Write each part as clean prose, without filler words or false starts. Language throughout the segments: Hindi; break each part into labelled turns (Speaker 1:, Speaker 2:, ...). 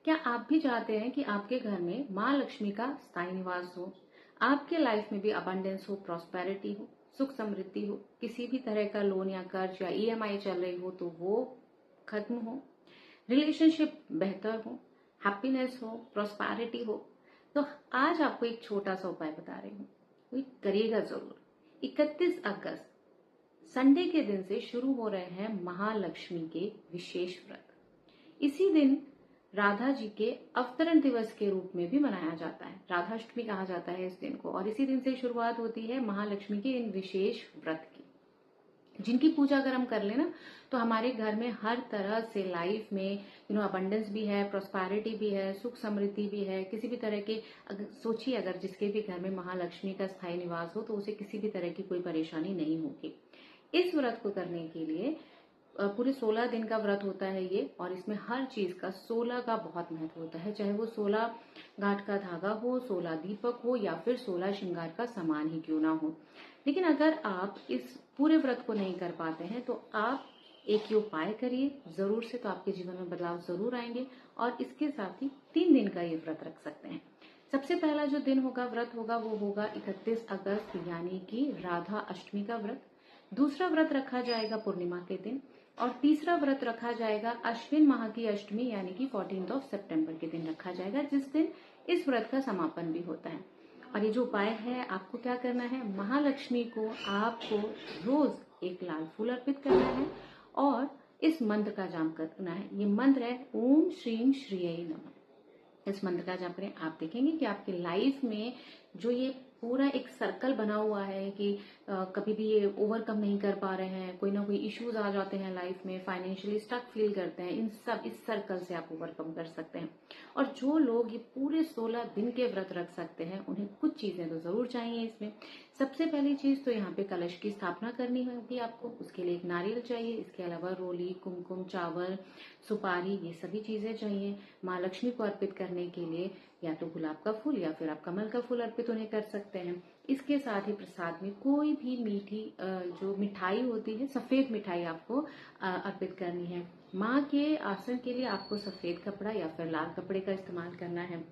Speaker 1: क्या आप भी चाहते हैं कि आपके घर में माँ लक्ष्मी का स्थायी निवास हो, आपके लाइफ में भी अबंडेंस हो, प्रॉस्पेरिटी हो, सुख समृद्धि हो, किसी भी तरह का लोन या कर्ज या ईएमआई चल रही हो तो वो खत्म हो, रिलेशनशिप बेहतर हो, हैप्पीनेस हो, प्रॉस्पेरिटी हो? तो आज आपको एक छोटा सा उपाय बता रही हूँ, वो करिएगा जरूर। 31 अगस्त संडे के दिन से शुरू हो रहे हैं महालक्ष्मी के विशेष व्रत। इसी दिन राधा जी के अवतरण दिवस के रूप में भी मनाया जाता है, राधाष्टमी कहा जाता है इस दिन को। और इसी दिन से शुरुआत होती है महालक्ष्मी के इन विशेष व्रत की, जिनकी पूजा अगर हम कर लेना तो हमारे घर में हर तरह से लाइफ में अबंडेंस भी है, प्रोस्पेरिटी भी है, सुख समृद्धि भी है। किसी भी तरह के सोचिए, अगर जिसके भी घर में महालक्ष्मी का स्थायी निवास हो तो उसे किसी भी तरह की कोई परेशानी नहीं होगी। इस व्रत को करने के लिए पूरे 16 दिन का व्रत होता है ये, और इसमें हर चीज का 16 का बहुत महत्व होता है, चाहे वो 16 गांठ का धागा हो, 16 दीपक हो, या फिर 16 श्रृंगार का सामान ही क्यों ना हो। लेकिन अगर आप इस पूरे व्रत को नहीं कर पाते हैं तो आप एक ये उपाय करिए जरूर से, तो आपके जीवन में बदलाव जरूर आएंगे। और इसके साथ ही 3 दिन का ये व्रत रख सकते हैं। सबसे पहला जो दिन होगा, व्रत होगा, वो होगा 31 अगस्त यानी कि राधा अष्टमी का व्रत। दूसरा व्रत रखा जाएगा पूर्णिमा के दिन, और तीसरा व्रत रखा जाएगा अश्विन माह की अष्टमी यानी कि 14 सितंबर के दिन रखा जाएगा, जिस दिन इस व्रत का समापन भी होता है। और ये जो उपाय है, आपको क्या करना है, महालक्ष्मी को आपको रोज एक लाल फूल अर्पित करना है और इस मंत्र का जाप करना है। ये मंत्र है ओम श्रीं श्रीये नमः। इस मंत्र का जाप करें, आप देखेंगे कि आपके लाइफ में जो ये पूरा एक सर्कल बना हुआ है कि कभी भी ये ओवरकम नहीं कर पा रहे हैं, कोई ना कोई इश्यूज आ जाते हैं लाइफ में, फाइनेंशियली स्टक फील करते हैं, इन सब इस सर्कल से आप ओवरकम कर सकते हैं। और जो लोग ये पूरे 16 दिन के व्रत रख सकते हैं, उन्हें कुछ चीजें तो जरूर चाहिए इसमें। सबसे पहली चीज तो यहाँ पे कलश की स्थापना करनी होगी आपको, उसके लिए एक नारियल चाहिए। इसके अलावा रोली, कुमकुम, चावल, सुपारी, ये सभी चीजें चाहिए। माँ लक्ष्मी को अर्पित करने के लिए या तो गुलाब का फूल या फिर आप कमल का फूल अर्पित उन्हें कर सकते हैं। इसके साथ ही प्रसाद में कोई भी मीठी जो मिठाई होती है, सफेद मिठाई आपको अर्पित करनी है। माँ के आसन के लिए आपको सफेद कपड़ा या फिर लाल कपड़े का इस्तेमाल करना है।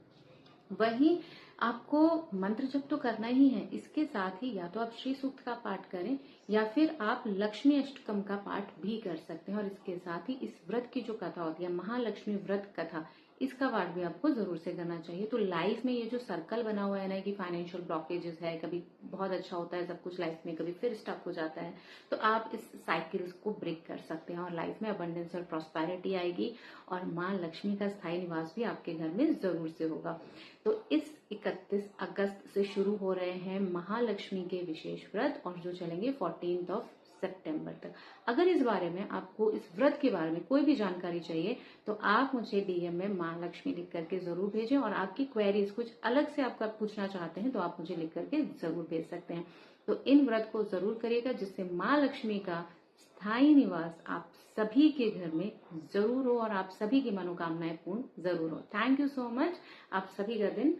Speaker 1: वहीं आपको मंत्र जप तो करना ही है, इसके साथ ही या तो आप श्री सूक्त का पाठ करें या फिर आप लक्ष्मी अष्टकम का पाठ भी कर सकते हैं। और इसके साथ ही इस व्रत की जो कथा होती है, महालक्ष्मी व्रत कथा, इसका पाठ भी आपको जरूर से करना चाहिए। तो लाइफ में ये जो सर्कल बना हुआ है ना कि फाइनेंशियल ब्लॉकेजेस है, कभी बहुत अच्छा होता है सब कुछ लाइफ में, कभी फिर स्टक हो जाता है, तो आप इस साइकिल को ब्रेक कर सकते हैं और लाइफ में अबंडेंस और प्रॉस्पेरिटी आएगी और माँ लक्ष्मी का स्थायी निवास भी आपके घर में जरूर से होगा। तो इस 31 अगस्त से शुरू हो रहे हैं महालक्ष्मी के विशेष व्रत, और जो चलेंगे 14 सितंबर तक। अगर इस बारे में आपको, इस व्रत के बारे में कोई भी जानकारी चाहिए तो आप मुझे डीएम में माँ लक्ष्मी लिख करके जरूर भेजें। और आपकी क्वेरीज कुछ अलग से आपका पूछना चाहते हैं तो आप मुझे लिख करके जरूर भेज सकते हैं। तो इन व्रत को जरूर करिएगा, जिससे माँ लक्ष्मी का स्थायी निवास आप सभी के घर में जरूर हो और आप सभी की मनोकामनाएं पूर्ण जरूर हो। Thank you so much. आप सभी का दिन